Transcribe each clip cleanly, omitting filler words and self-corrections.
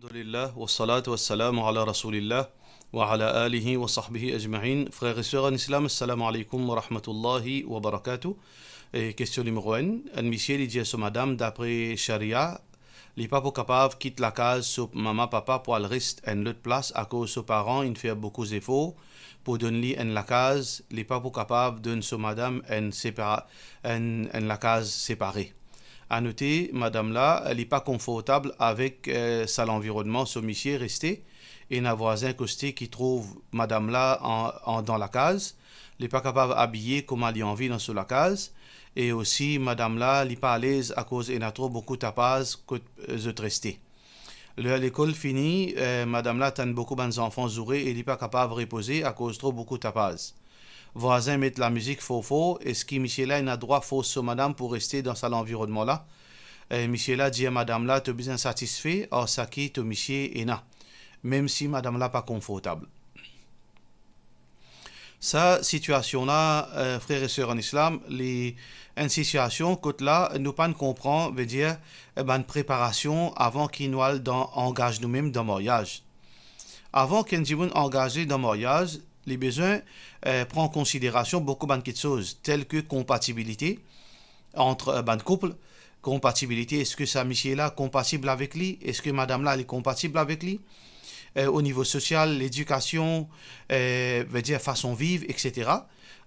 Alhamdulillah, wa salatu wa salam ala rasulillah, wa ala alihi wa sahbihi ajma'in. Frères et sœurs en islam, assalamu alaikum wa rahmatullahi wa barakatuh. Question numéro 1. Un monsieur dit à sa madame, d'après Sharia, les papas capables quittent la case sur maman, papa pour aller rester à une autre place à cause de ses parents, ils font beaucoup d'efforts pour donner la case. Les papas capables donnent à madame la case séparée. À noter, madame là, elle n'est pas confortable avec l'environnement, ce monsieur resté, et un voisin costé qui trouve madame là dans la case. Elle n'est pas capable d'habiller comme elle a envie dans la case. Et aussi, madame là, elle n'est pas à l'aise à cause qu'elle a trop beaucoup de tapas que de rester. L'école finie, madame là, a beaucoup d'enfants zourés et elle n'est pas capable de reposer à cause de trop beaucoup de tapas. Voisin met la musique faux, est-ce que monsieur là, il a droit faux sur madame pour rester dans cet environnement là? Monsieur là dit à madame là, tu es bien satisfait, or ça qui te monsieur est là, même si madame là pas confortable. Sa situation là, frères et sœurs en islam, une situation que là, nous pas comprendre, veut dire, une préparation avant qu'il nous engage nous-mêmes dans le mariage. Avant qu'on nous engage dans le mariage, les besoins prennent en considération beaucoup de choses, telles que compatibilité entre un couple. Compatibilité, est-ce que ça monsieur là compatible avec lui? Est-ce que madame là elle est compatible avec lui? Au niveau social, l'éducation, veut dire façon vivre, etc.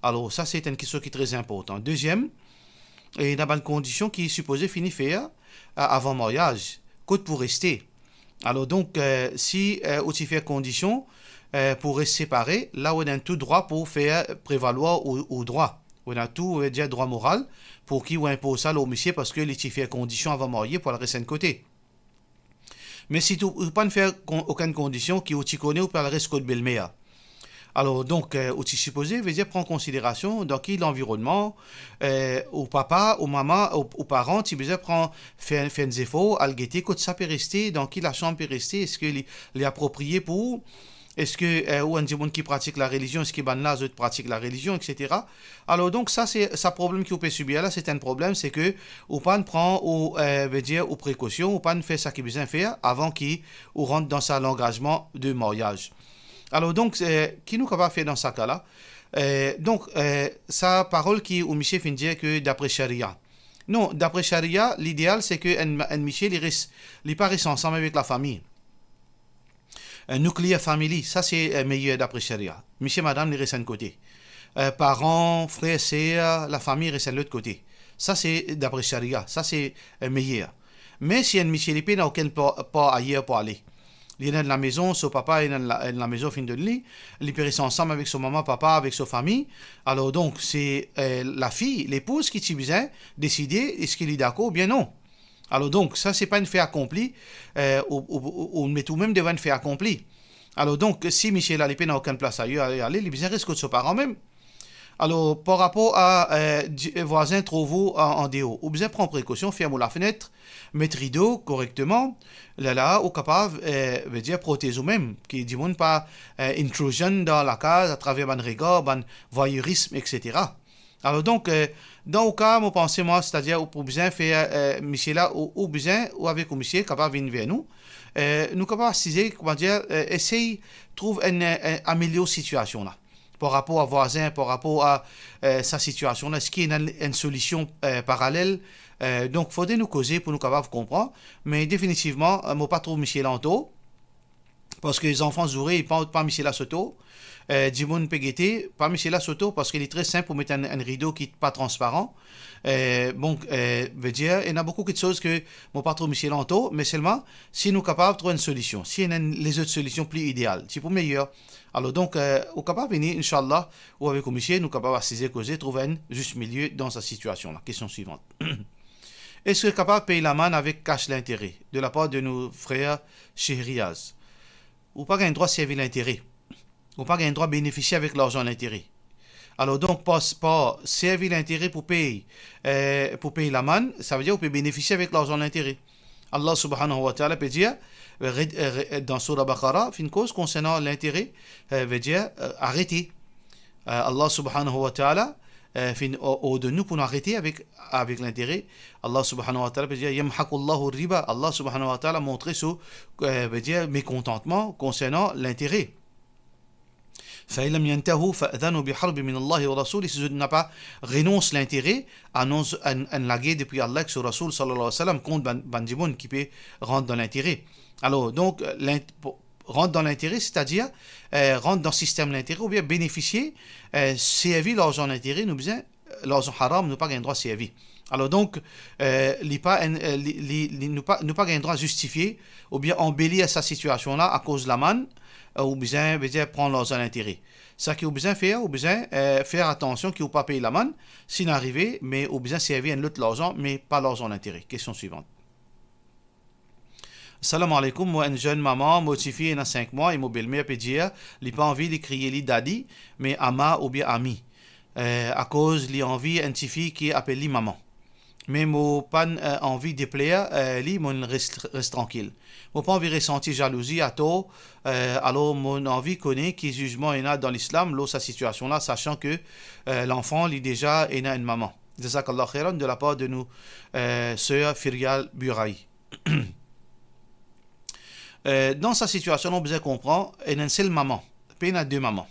Alors ça c'est une question qui est très importante. Deuxième, il y a une condition qui est supposée finir faire avant mariage, côte pour rester. Alors donc, si tu fais condition pour rester séparé, là on a tout droit pour faire prévaloir au droit. On a tout dire droit moral pour qui on impose ça au monsieur parce que les fait condition avant marier pour le rester de côté. Mais si tu ne pas faire aucune condition qui tu connais ou pour le reste de belle-mère. Alors donc, tu supposé veut dire prendre en considération dans qui l'environnement, au papa, au maman, aux parents, tu veux prendre faire des efforts, à le guetter, quand ça peut rester, dans qui la chambre peut rester, est-ce que est approprié pour est-ce que ou un monde qui pratique la religion, est-ce que ben là autres pratiquent la religion, etc. Alors donc ça c'est ça problème qui peut subir là, c'est un problème, c'est que ou pas prend ou veut dire aux précautions, ou pas fait ça qu'il besoin faire avant qu'il rentre dans sa l'engagement de mariage. Alors donc qui nous capable faire dans ce cas là? Donc sa parole qui ou Michel fin dire que d'après Sharia. Non, d'après Sharia, l'idéal c'est que un Michel il pas reste ensemble avec la famille. Un nucléaire famille, ça c'est meilleur d'après Sharia. Monsieur, madame, ils restent d'un côté. Parents, frères, sœurs, la famille reste de l'autre côté. Ça c'est d'après Sharia, ça c'est meilleur. Mais si un monsieur l'épée n'a aucun pas ailleurs pour aller. Il est dans la maison, son papa est dans la maison fin de lit, il peut rester ensemble avec son maman, papa, avec sa famille. Alors donc c'est la fille, l'épouse qui besoin décider est-ce qu'il est d'accord ou bien non. Alors donc, ça, c'est pas une fait accompli, on met tout même devant une fait accompli. Alors donc, si Michel a n'a aucune place ailleurs à aller, il besoin risque de ses parents même. Alors, par rapport à voisins trouvent en dehors, ou besoin prendre précaution, fermer la fenêtre, mettre rideau correctement, là, ou capable, veut dire protéger même, qui dit pas intrusion dans la case à travers un regard, un voyeurisme, etc. Alors donc, dans le cas, moi pense moi, c'est-à-dire pour besoin faire monsieur là ou besoin ou avec un monsieur capable de venir vers nous, nous capable assiser, comment dire, essayer trouve une améliorer situation là par rapport à voisin, par rapport à sa situation là, est-ce qu'il y a une solution parallèle? Donc, faudrait nous causer pour nous capable de comprendre, mais définitivement, moi pas trop monsieur là en tôt, parce que les enfants zourés, ils parlent pas monsieur là soto. Dimoun Pegueté, parmi ceux-là, surtout parce qu'il est très simple pour mettre un rideau qui n'est pas transparent. Donc, veut dire, il y a beaucoup de choses que mon patron Michel Lanto, mais seulement si nous sommes capables de trouver une solution, si il y a les autres solutions plus idéales, c'est pour meilleur. Alors donc, on est capable de venir, Inch'Allah, ou avec Michel, nous sommes capables de causer, trouver un juste milieu dans sa situation. La question suivante. Est-ce que capable de payer la manne avec cash l'intérêt de la part de nos frères Chériaz? Ou pas un droit de servir l'intérêt? Ou pas un droit de bénéficier avec l'argent d'intérêt. Alors donc, pas servir l'intérêt pour payer la manne, ça veut dire qu'on peut bénéficier avec l'argent d'intérêt. Allah subhanahu wa ta'ala peut dire, dans Surah Baqarah, une cause concernant l'intérêt, veut dire arrêter. Allah subhanahu wa ta'ala de nous pour nous arrêter avec l'intérêt. Allah subhanahu wa ta'ala veut dire Yamhaqullahu riba. Allah subhanahu wa ta'ala a montré ce veut dire mécontentement concernant l'intérêt. فإن لم ينتهوا فأذنوا بحرب من الله ورسوله. Si je n'ai pas renonce l'intérêt, annonce la guerre depuis Allah que ce Rasoul sallallahu alayhi wa sallam contre Bandimoun qui peut rentrer dans l'intérêt. Alors donc rentre dans l'intérêt, c'est-à-dire rentre dans le système de l'intérêt ou bien bénéficier, servir l'argent d'intérêt, nous bien l'argent haram, nous pas un droit servir. Alors donc, nous pas un droit justifier ou bien embellir sa situation là à cause de la manne ou bien prendre l'argent d'intérêt. Ça qui ou bien faire attention qu'il ne pas payer la manne, s'il arrive, mais ou bien servir un autre l'argent, mais pas l'argent d'intérêt. Question suivante. Salam alaikum, moi une jeune maman motivée dans 5 mois et mon belle-mère peut dire il n'a pas envie de crier li daddy mais ama ou bien ami à cause il a envie une petite fille qui appelle li maman mais moi pas envie de plaire li mon reste tranquille moi pas envie de ressentir jalousie à tôt alors mon envie connaît qui jugement est là dans l'islam là sa situation là sachant que l'enfant lui déjà est une maman. Jazakallah khairan de la part de nous sœur Firial Buraï. Dans sa situation, on besoin comprendre, il y a une seule maman, puis il y a 2 mamans.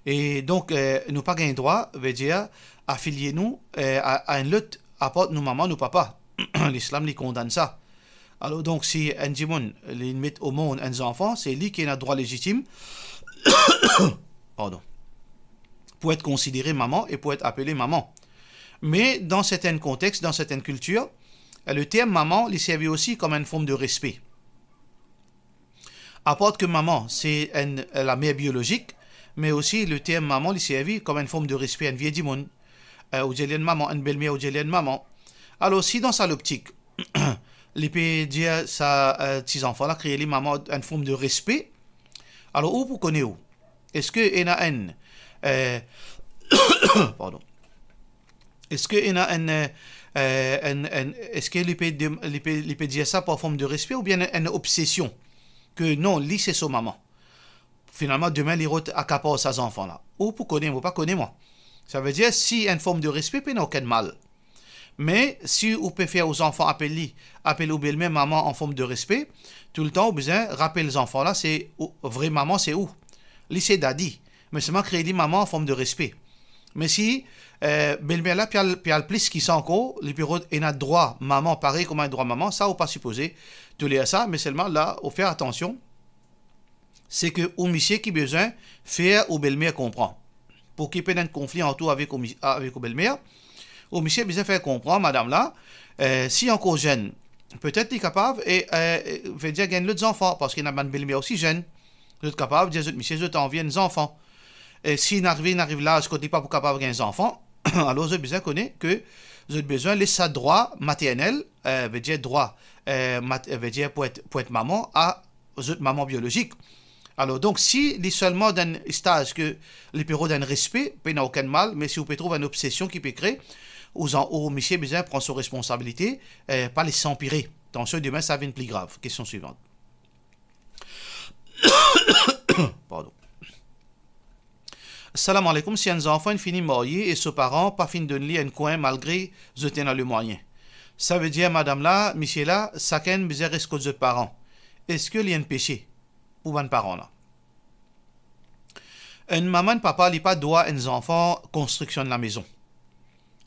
Et donc, nous pas gain droit, veut dire, affilier nous à une lutte, apporte nos mamans, nos papas. L'islam lui condamne ça. Alors donc, si un djimoun, il met au monde un enfant, c'est lui qui a un droit légitime, pardon, pour être considéré maman et pour être appelé maman. Mais dans certains contextes, dans certaines cultures, le terme maman, il servait aussi comme une forme de respect. Apporte que maman, c'est la mère biologique, mais aussi le terme maman, il servi comme une forme de respect à une vieille dimon, ou une maman, une belle-mère ou une maman. Alors, si dans sa optique, il peut dire sa petits enfants là, créer les mamans une forme de respect, alors où vous connaissez où? Est-ce que il y a un pardon. Est-ce que il y a est-ce qu'il peut dire ça par forme de respect ou bien une obsession? Que non, lui c'est son maman. Finalement, demain, il accapare ses enfants là. Ou pour connaître, ou pas connaître moi. Ça veut dire, si une forme de respect, il n'y a aucun mal. Mais si vous pouvez faire aux enfants appeler ou belle-mère maman en forme de respect, tout le temps, vous besoin rappeler les enfants là, c'est vraie maman, c'est où? Lui c'est daddy. Mais seulement créer les mamans en forme de respect. Mais si belle-mère là, puis il y a le plus qui sont encore, il a droit maman, pareil comme un droit maman, ça, vous pas supposé de lire ça, mais seulement là, faut faire attention, c'est que au monsieur qui besoin faire ou belle-mère comprend. Pour qu'il y ait un conflit en tout avec ou belle-mère, au monsieur besoin faire comprendre, madame là, si encore jeune, peut-être il est capable et veut dire gagner d'autres enfants, parce qu'il y a une belle-mère aussi jeune, vous êtes capable de dire, monsieur, je t'envie des enfants. Et s'il arrive là, je ne suis pas capable de gagner des enfants, alors vous avez besoin de connaître que vous avez besoin de laisser droit maternel, veut dire droit, veut dire pour être maman à votre maman biologique. Alors donc si il est seulement dans un stage que les périodes d'un respect, il n'y a aucun mal, mais si vous pouvez trouver une obsession qui peut créer, ou monsieur besoin prendre ses responsabilités, pas les s'empirer. Attention, demain ça devient plus grave. Question suivante. Pardon. Salam alaikum, si un enfant finit marié et ses parents pas fin de donner un coin malgré qu'ils ont le moyen. Ça veut dire, madame là, monsieur là, chacun besoin reste que parents. Est-ce qu'il y a un péché pour un parent là? Une maman et papa n'a pas droit à un enfant construction de la maison.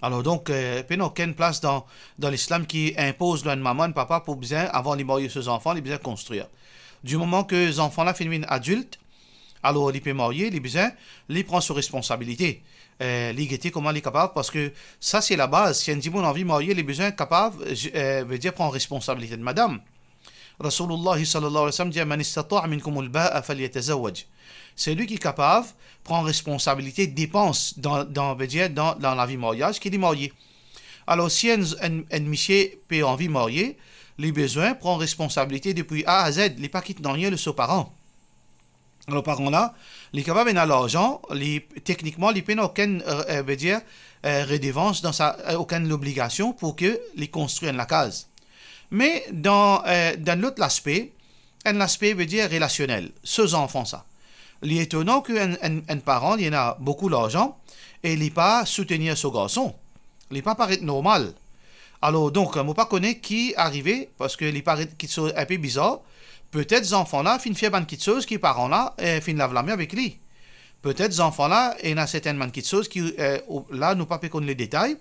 Alors donc, il n'y a aucune place dans l'islam qui impose à une maman et papa pour bien, avant de marier ses enfants, ils besoin construire. Du moment que les enfants là finissent adultes, alors il peut marier, il prend ses responsabilités. Il comment il est capable, parce que ça c'est la base. Si un dimon a envie de marier, il est besoin capable, veut dire prendre responsabilité de madame. Rasulullah sallallahu alayhi wa sallam dit Man istata'a minkum al-ba'a falyatazawwaj. C'est lui qui est capable de prendre responsabilité, dépense dans la vie mariage, qui est marié. Alors si un monsieur peut envie de marier, il a besoin de prendre responsabilité depuis A à Z, il n'est pas quitte dans rien de ses parents. Alors, par contre là, il est capable de l'argent, techniquement, il n'a aucune redevance, aucune obligation pour qu'il construise la case. Mais dans l'autre aspect, un aspect veut dire relationnel, ces enfants ça. Il est étonnant qu'un parent, il y en a beaucoup d'argent, et il n'est pas soutenir ce garçon. Il n'est pas paraître normal. Alors, donc, je ne pas connaître qui est arrivé, parce qu'il paraît quelque chose un peu bizarre. Peut-être ces enfants-là, fin faire une petite chose qui parents-là, fin lave la main avec lui. Peut-être ces enfants-là, il y a certainement quelque chose qui, là, nous pas connaître les détails,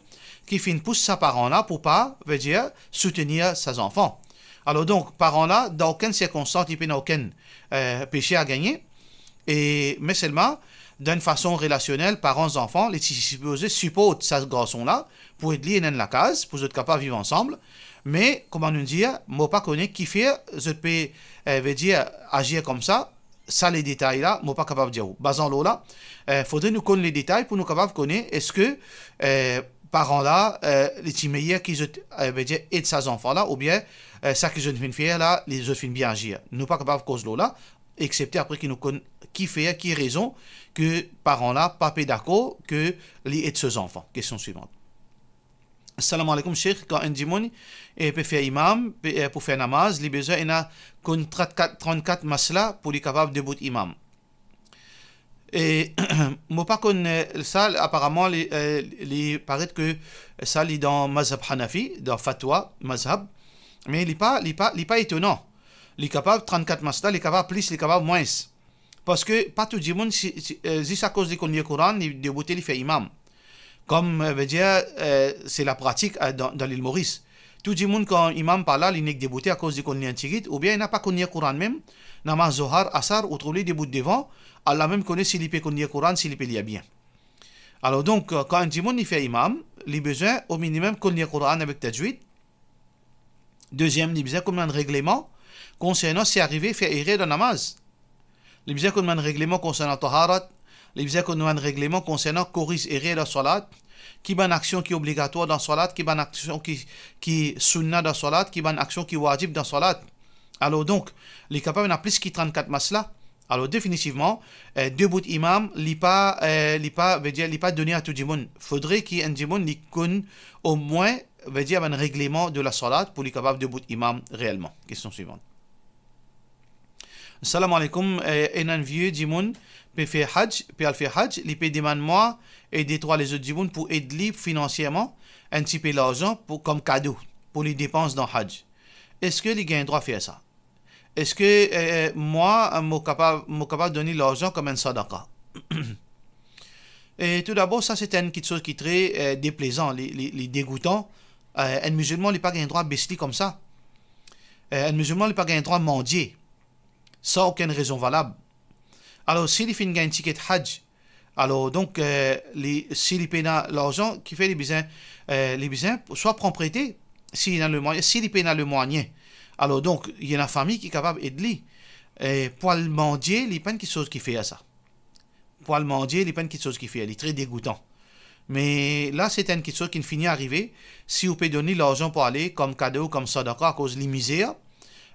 qui fin pousse sa parent-là pour pas, veut dire, soutenir ses enfants. Alors donc, parents-là, dans aucune circonstance, il n'y a aucun péché à gagner, mais seulement, d'une façon relationnelle, parents-enfants, les supposés supportent ce garçon-là pour aider dans la case, pour être capable de vivre ensemble. Mais, comment nous dire, moi pas connaître qui fait, je peux, veut dire, agir comme ça. Ça, les détails là, moi pas capable de dire. Basant là, faudrait nous connaître les détails pour nous capables de connaître est-ce que parents là, les meilleurs qui veut dire aident ces enfants là, ou bien ça que je viens de faire là, les autres viennent bien agir. Nous pas capables de cause là, excepté après qu'ils nous connaissent qui fait, qui raison que parents là pas d'accord que les aident ses enfants. Question suivante. Assalamu alaikum, Cheikh. Quand un dimon peut faire imam, pour faire namaz, les besoins, il y a 34 masla pour les capables de bout imam. Et moi pas connais ça, apparemment, il paraît que ça, il est dans mazhab Hanafi, dans fatwa, mazhab, mais il n'est pas étonnant. Il est capable 34 masla, il est capable plus, il est capable moins. Parce que pas tout le monde, si ça cause de connaître le Coran, il débuter, il fait imam. Comme veut dire, c'est la pratique dans l'île Maurice. Tout le monde, quand imam parle là, il n'est que débuté à cause de connaître antiquite, ou bien il n'a pas connu le Coran même, namaz Zohar, Asar, ou trouver des bouts devant, Allah même connaît s'il peut connaître le Coran, s'il peut lire bien. Alors donc, quand un monde il fait imam, il a besoin au minimum connaître le Coran avec tajwid. Deuxième, il a besoin comme un règlement concernant si arrivé faire errer dans namaz. Il a besoin comme un règlement concernant taharat. Il y a un règlement concernant corrige errer dans la salat, qui est une action qui est obligatoire dans la salat, qui est une action qui est sunna dans la salat, qui est une action qui est wajib dans la salat. Alors donc, il est capable de plus que 34 masla. Alors définitivement, deux bouts imam, il n'est pas donné à tout le monde. Il faudrait qu'il y ait un monde qui connaisse au moins un règlement de la salat pour les capables de bout imam réellement. Question suivante. Salam alaikum, un vieux dimon peut faire hajj, il peut demander moi et des trois les autres dimon pour aider financièrement un petit peu d'argent comme cadeau pour les dépenses dans hajj. Est-ce que les gains droit faire ça? Est-ce que moi, je suis capable de donner l'argent comme un sadaqa? Et tout d'abord, ça c'est quelque chose qui est très déplaisant, les dégoûtant. Un musulman n'a pas gain droit à baisser comme ça. Un musulman n'a pas gain droit à mendier sans aucune raison valable. Alors, s'il fait un ticket hajj, alors donc, s'il paye l'argent, qui fait les besoins, soit propriété, s'il a le moyen, s'il paye le moyen. Alors donc, il y a une famille qui est capable d'aider. Pour le mendier, il n'y a pas quelque chose qui fait à ça. Pour le mendier, il n'y a pas quelque chose qui fait. Il est très dégoûtant. Mais là, c'est quelque chose qui finit à arriver. Si vous pouvez donner l'argent pour aller comme cadeau, comme sadaqa, à cause de la misère,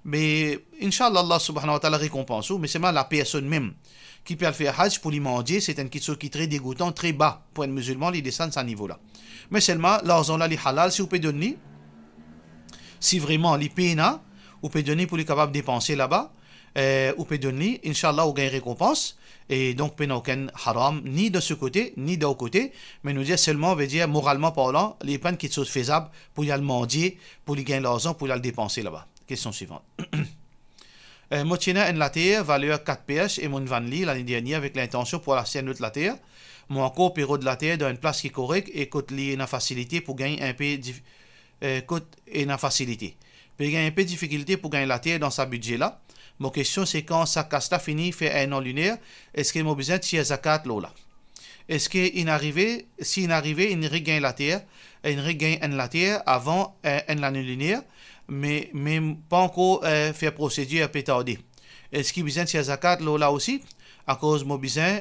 mais Inch'Allah, Allah subhanahu wa ta'ala récompense. Mais c'est la personne même qui peut le faire hajj pour les mendier, c'est quelque chose qui est très dégoûtant, très bas pour un musulman, il descend à ce niveau-là. Mais seulement, l'argent là, il est halal, si vous pouvez donner, si vraiment, il paye, vous pouvez donner pour les capables de dépenser là-bas, vous pouvez donner, Inch'Allah, vous gagnez récompense, et donc, il n'y a aucun haram, ni de ce côté, ni de l'autre côté, mais nous dire seulement, on veut dire, moralement parlant, il n'y a pas quelque chose faisable pour y aller mendier, pour y gagner l'argent, pour y aller dépenser là-bas. Question suivante. Moi, j'ai une latte valeur 4 pH et mon vanli l'année dernière avec l'intention pour acheter une autre latte. Moi, encore, période de latte dans une place qui est correcte et coûte une facilité pour gagner un peu une facilité. Pour gagner un peu de difficulté pour gagner la terre dans sa budget là. Mon question c'est quand sa casse fini fait un an lunaire, est-ce qu'il m'a besoin de tirer zakat là? Est-ce qu'il arrivé, s'il arrivé, il regagne la terre, il regagne la terre avant un an lunaire, mais pas encore faire procédure pétardée. Est-ce qu'il a besoin de tirer zakat là aussi? À cause mon besoin,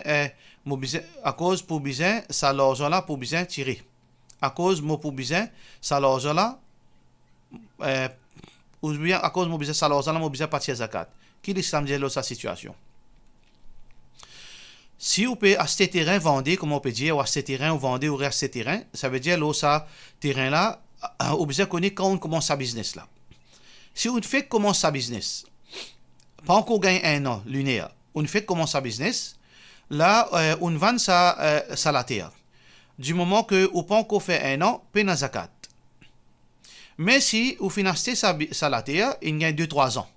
à cause pour besoin, ça l'argent là pour besoin tirer. À cause mon pour besoin, ça l'argent là, ou bien à cause mon besoin, ça l'argent là, mon besoin pas tirer zakat. Qui l'islam dit là sa situation? Si vous pouvez acheter terrain, vendre, comme on peut dire, ou acheter terrain, ou vendre, ou acheter terrain, ça veut dire là, ça terrain là, vous besoin connaître quand on commence sa business là. Si vous faites commencer sa business, pas encore gagné un an lunaire, on fait comment sa business, là, on vend sa la terre. Du moment que au point qu'on fait un an, paye la zakat. Mais si vous financez sa la terre, il y a 2-3 ans.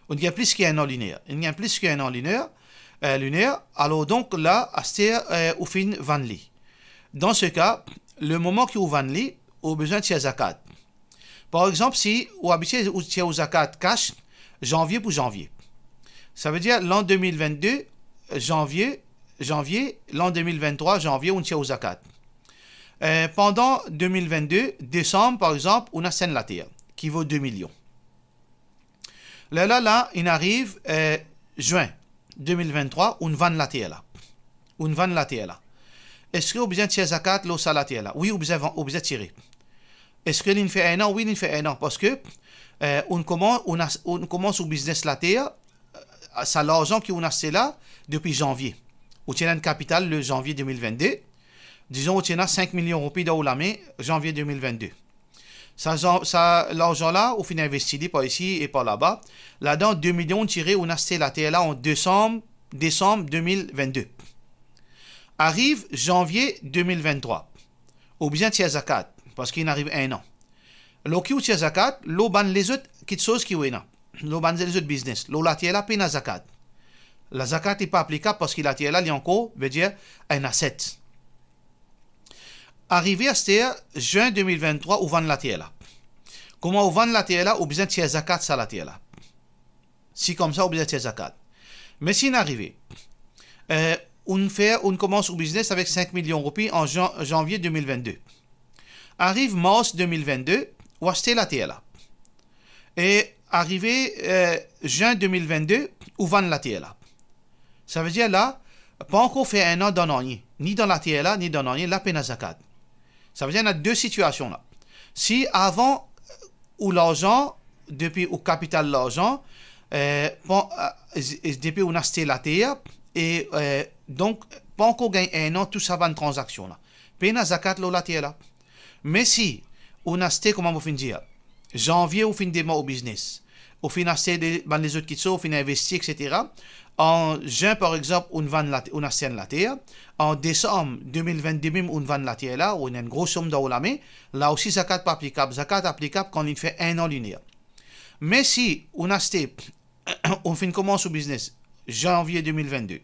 Il y a plus qu'un an linéaire. Il y a plus qu'un an linéaire. Alors donc là, vous fin vendre. Dans ce cas, le moment que vous vendez, vous avez besoin de sa zakat. Par exemple, si vous habitez au zakat cash, janvier pour janvier. Ça veut dire l'an 2022, janvier, l'an 2023, janvier, on tient au zakat. Pendant 2022, décembre, par exemple, on a scène la terre, qui vaut 2 millions. Là, il arrive juin 2023, on vend la terre là. On vend la terre là. Est-ce que vous avez besoin de tirer zakat, l'eau la terre là? Oui, vous avez tiré. Est-ce que il fait un an? Oui, il fait un an. Parce que on commence au business la terre, c'est l'argent qu'on a acheté là depuis janvier. On tient un capital le janvier 2022. Disons, on tient 5 millions de roupies dans la main janvier 2022. L'argent là, on finit investi par ici et par là-bas. Là-dedans, 2 millions tirés, on a acheté la terre là en décembre 2022. Arrive janvier 2023. Au besoin de zakat, parce qu'il arrive un an. L'eau qui est zakat, l'eau ban les autres qui choses qui est là. L'eau ban les autres business. L'eau la terre là, paye la zakat. La zakat n'est pas applicable parce que la terre là, il y a encore, veut dire, un asset. Arrivé à juin 2023, on vend la terre là. Comment on vend la terre là? On besoin de tirer zakat sur la terre là. Si comme ça, on besoin de tirer zakat. Mais si on arrive, on commence au business avec 5 millions de roupies en janvier 2022. Arrive mars 2022, on achète la terre là. Et arrivé juin 2022, on vend la terre là. Ça veut dire là, pas encore fait un an dans l'année, ni dans la terre là, ni dans l'année, la peine à zakat. Ça veut dire qu'il y a deux situations là. Si avant ou l'argent, depuis au capital l'argent, depuis on a acheté la terre, et donc, pas encore gagné un an, tout ça va une transaction là. Peine à zakat la terre là. Mais si on a acheté, comment on finit dire, janvier, on finit démarrer au business, on finit acheter les autres qui sont, on finit investir, etc. En juin, par exemple, on achète la terre. En décembre 2022, même, on vend la terre là, on a une grosse somme dans la main. Là aussi, zakat pas applicable. Zakat applicable quand il fait un an linéaire. Mais si on a acheté, on fait une commence au business, janvier 2022,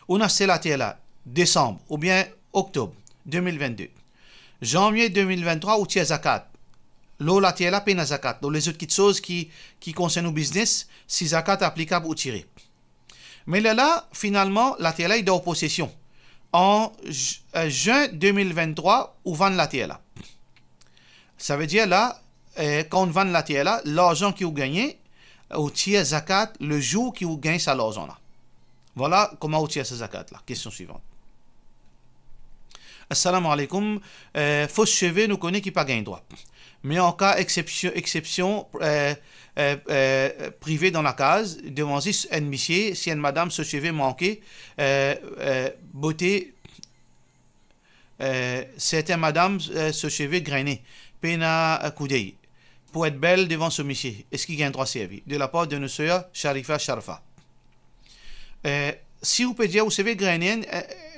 on a acheté la terre là, décembre ou bien octobre 2022. Janvier 2023, on tire zakat. L'eau la terre là, peine à zakat. Donc, les autres choses qui concernent le business, si zakat applicable ou tiré. Mais là, finalement, la terre là, il est en possession. En juin 2023, on vend la terre là. Ça veut dire là, quand on vend la terre là, l'argent qui vous gagnez, on tire zakat le jour qui vous gagne ça l'argent là. Voilà comment on tire ce zakat là. Question suivante. Assalamu alaikum. Fausse cheveux, nous connaissons qui pas gagne droit. Mais en cas exception privée dans la case, devant un monsieur, si une madame se cheveux manqué, beauté, certaines madame se cheveux grainés, pena coudé, pour être belle devant ce monsieur. Est-ce qu'il gagne droit servi? De la part de nos sœurs Sharifa Sharfa. Si vous pouvez dire, vous savez, grainer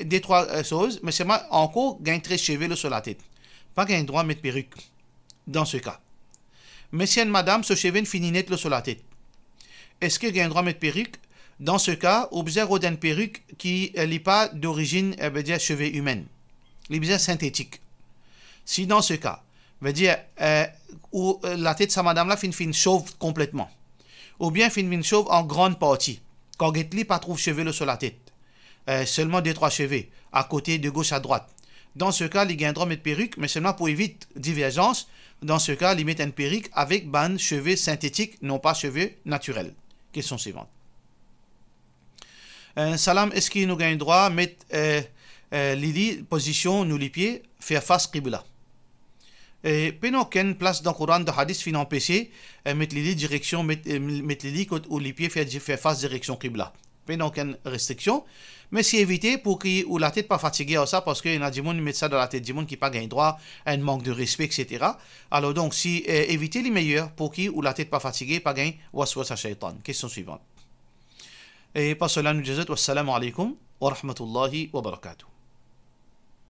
des trois choses, mais c'est encore gagne très cheveux sur la tête. Pas gagne droit à mettre perruque. Dans ce cas. Mais si une madame se cheveux finit net sur la tête, est-ce qu'elle a un droit à mettre perruque? Dans ce cas, observe une perruque qui n'est pas d'origine, veut dire cheveux humaine. Elle est synthétique. Si dans ce cas, veut dire où la tête de sa madame là fin chauve complètement, ou bien fin chauve en grande partie, quand elle pas trouve cheveux sur la tête, seulement 2-3 cheveux à côté de gauche à droite. Dans ce cas, il y a un droit à mettre perruque, mais seulement pour éviter divergence. Dans ce cas, il met une perruque avec ban cheveux synthétiques, non pas cheveux naturels. Question suivante. Salam, est-ce qu'il nous a un droit à mettre Lili, position, nous les pieds, faire face Qibla? Et pendant qu'une place dans le Coran de Hadith fin empêché, mettre Lili direction, mettre Lili ou les pieds faire face direction Qibla. Pendant qu'une restriction. Mais c'est évité pour qu'il ou la tête pas fatiguée à ça parce qu'il y a des gens qui mettent ça dans la tête, des gens qui pas gagnent droit, un manque de respect, etc. Alors donc, si éviter les meilleurs pour qu'il ou la tête pas fatiguée, pas gagne waswasa shaitan. Question suivante. Et par cela, nous disons wassalamu alaikum wa rahmatullahi wa barakatuh.